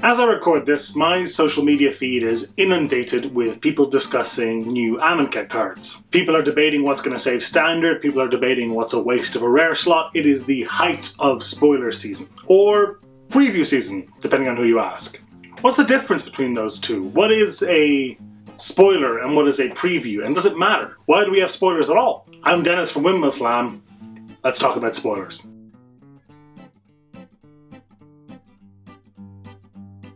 As I record this, my social media feed is inundated with people discussing new Amonkhet cards. People are debating what's going to save standard, people are debating what's a waste of a rare slot. It is the height of spoiler season. Or preview season, depending on who you ask. What's the difference between those two? What is a spoiler and what is a preview? And does it matter? Why do we have spoilers at all? I'm Dennis from Windmill Slam. Let's talk about spoilers.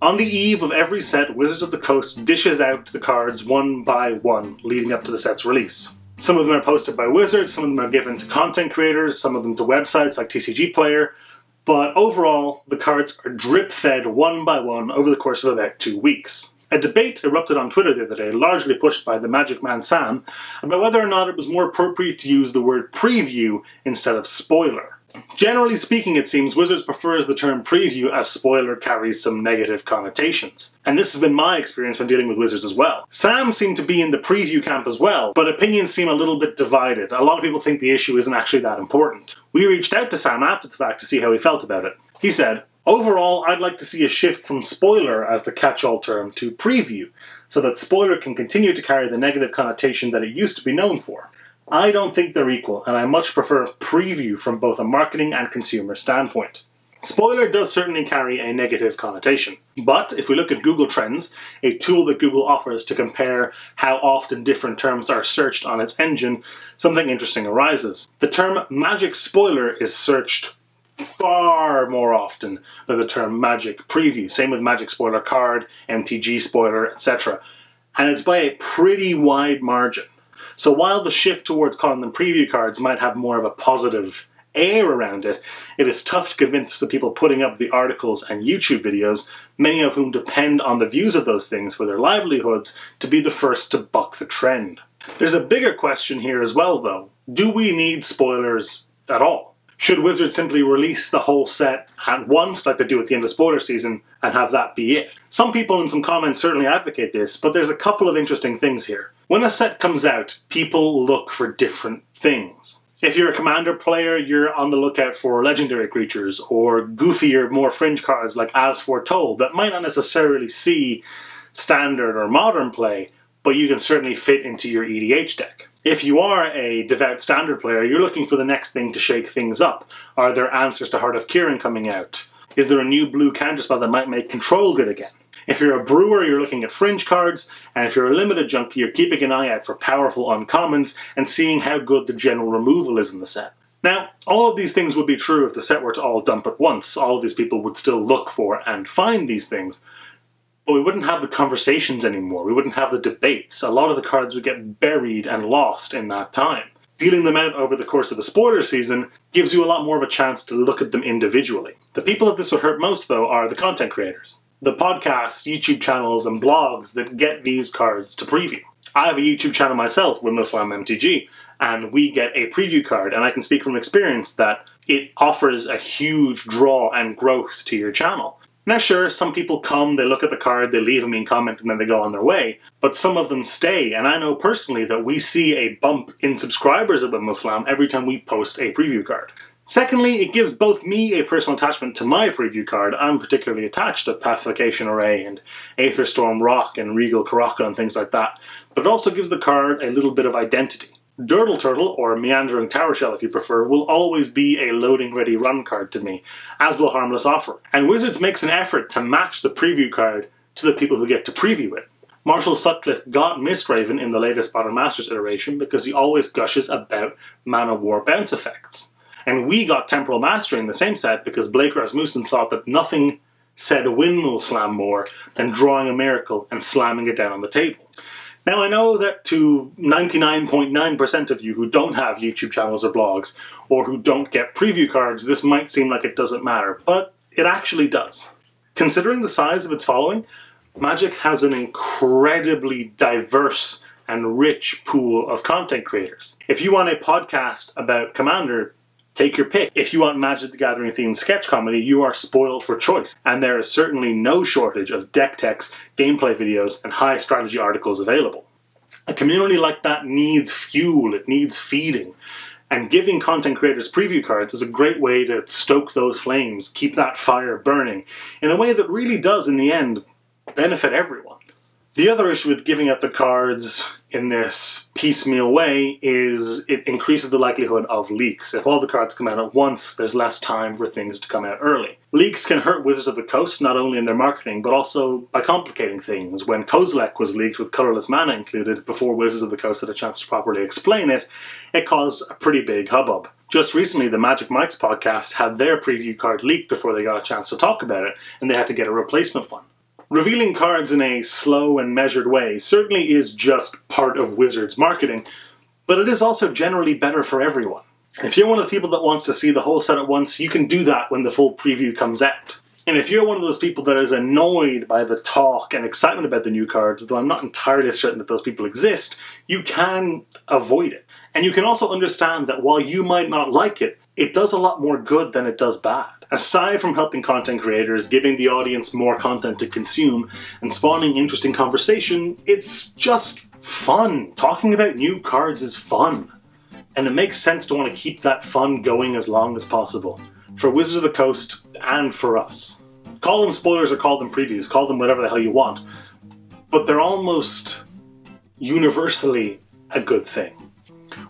On the eve of every set, Wizards of the Coast dishes out the cards one by one, leading up to the set's release. Some of them are posted by Wizards, some of them are given to content creators, some of them to websites like TCGplayer, but overall, the cards are drip-fed one by one over the course of about 2 weeks. A debate erupted on Twitter the other day, largely pushed by the Magic Man Sam, about whether or not it was more appropriate to use the word preview instead of spoiler. Generally speaking, it seems Wizards prefers the term preview as spoiler carries some negative connotations. And this has been my experience when dealing with Wizards as well. Sam seemed to be in the preview camp as well, but opinions seem a little bit divided. A lot of people think the issue isn't actually that important. We reached out to Sam after the fact to see how he felt about it. He said, "Overall, I'd like to see a shift from spoiler as the catch-all term to preview, so that spoiler can continue to carry the negative connotation that it used to be known for. I don't think they're equal, and I much prefer preview from both a marketing and consumer standpoint." Spoiler does certainly carry a negative connotation, but if we look at Google Trends, a tool that Google offers to compare how often different terms are searched on its engine, something interesting arises. The term Magic Spoiler is searched far more often than the term Magic Preview. Same with Magic Spoiler Card, MTG Spoiler, etc. And it's by a pretty wide margin. So while the shift towards calling them preview cards might have more of a positive air around it, it is tough to convince the people putting up the articles and YouTube videos, many of whom depend on the views of those things for their livelihoods, to be the first to buck the trend. There's a bigger question here as well though. Do we need spoilers at all? Should Wizards simply release the whole set at once, like they do at the end of spoiler season, and have that be it? Some people in some comments certainly advocate this, but there's a couple of interesting things here. When a set comes out, people look for different things. If you're a Commander player, you're on the lookout for legendary creatures, or goofier, more fringe cards like As Foretold that might not necessarily see standard or modern play, but you can certainly fit into your EDH deck. If you are a devout standard player, you're looking for the next thing to shake things up. Are there answers to Heart of Kieran coming out? Is there a new blue counterspell that might make control good again? If you're a brewer, you're looking at fringe cards, and if you're a limited junkie, you're keeping an eye out for powerful uncommons and seeing how good the general removal is in the set. Now, all of these things would be true if the set were to all dump at once. All of these people would still look for and find these things. But we wouldn't have the conversations anymore, we wouldn't have the debates. A lot of the cards would get buried and lost in that time. Dealing them out over the course of the spoiler season gives you a lot more of a chance to look at them individually. The people that this would hurt most, though, are the content creators. The podcasts, YouTube channels, and blogs that get these cards to preview. I have a YouTube channel myself, Windmill Slam MTG, and we get a preview card, and I can speak from experience that it offers a huge draw and growth to your channel. Now sure, some people come, they look at the card, they leave a mean comment, and then they go on their way, but some of them stay, and I know personally that we see a bump in subscribers at Windmill Slam every time we post a preview card. Secondly, it gives both me a personal attachment to my preview card. I'm particularly attached to Pacification Array and Aetherstorm Rock and Regal Karaka and things like that, but it also gives the card a little bit of identity. Durdle Turtle, or Meandering Tower Shell if you prefer, will always be a loading ready run card to me, as will Harmless Offer. And Wizards makes an effort to match the preview card to the people who get to preview it. Marshall Sutcliffe got Mistraven in the latest Modern Masters iteration because he always gushes about Mana War bounce effects. And we got Temporal Mastery in the same set because Blake Rasmussen thought that nothing said Windmill Slam more than drawing a miracle and slamming it down on the table. Now I know that to 99.9% of you who don't have YouTube channels or blogs, or who don't get preview cards, this might seem like it doesn't matter, but it actually does. Considering the size of its following, Magic has an incredibly diverse and rich pool of content creators. If you want a podcast about Commander, take your pick. If you want Magic the Gathering themed sketch comedy, you are spoiled for choice. And there is certainly no shortage of deck techs, gameplay videos, and high strategy articles available. A community like that needs fuel, it needs feeding. And giving content creators preview cards is a great way to stoke those flames, keep that fire burning, in a way that really does, in the end, benefit everyone. The other issue with giving out the cards in this piecemeal way is it increases the likelihood of leaks. If all the cards come out at once, there's less time for things to come out early. Leaks can hurt Wizards of the Coast, not only in their marketing, but also by complicating things. When Kozilek was leaked with colorless mana included, before Wizards of the Coast had a chance to properly explain it, it caused a pretty big hubbub. Just recently, the Magic Mike's podcast had their preview card leaked before they got a chance to talk about it, and they had to get a replacement one. Revealing cards in a slow and measured way certainly is just part of Wizards' marketing, but it is also generally better for everyone. If you're one of the people that wants to see the whole set at once, you can do that when the full preview comes out. And if you're one of those people that is annoyed by the talk and excitement about the new cards, though I'm not entirely certain that those people exist, you can avoid it. And you can also understand that while you might not like it, it does a lot more good than it does bad. Aside from helping content creators, giving the audience more content to consume, and spawning interesting conversation, it's just fun. Talking about new cards is fun. And it makes sense to want to keep that fun going as long as possible. For Wizards of the Coast, and for us. Call them spoilers or call them previews, call them whatever the hell you want. But they're almost universally a good thing.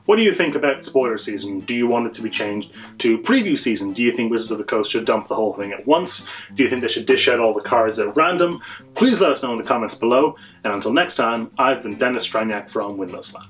What do you think about spoiler season? Do you want it to be changed to preview season? Do you think Wizards of the Coast should dump the whole thing at once? Do you think they should dish out all the cards at random? Please let us know in the comments below. And until next time, I've been Denis Stranjak from Windless Land.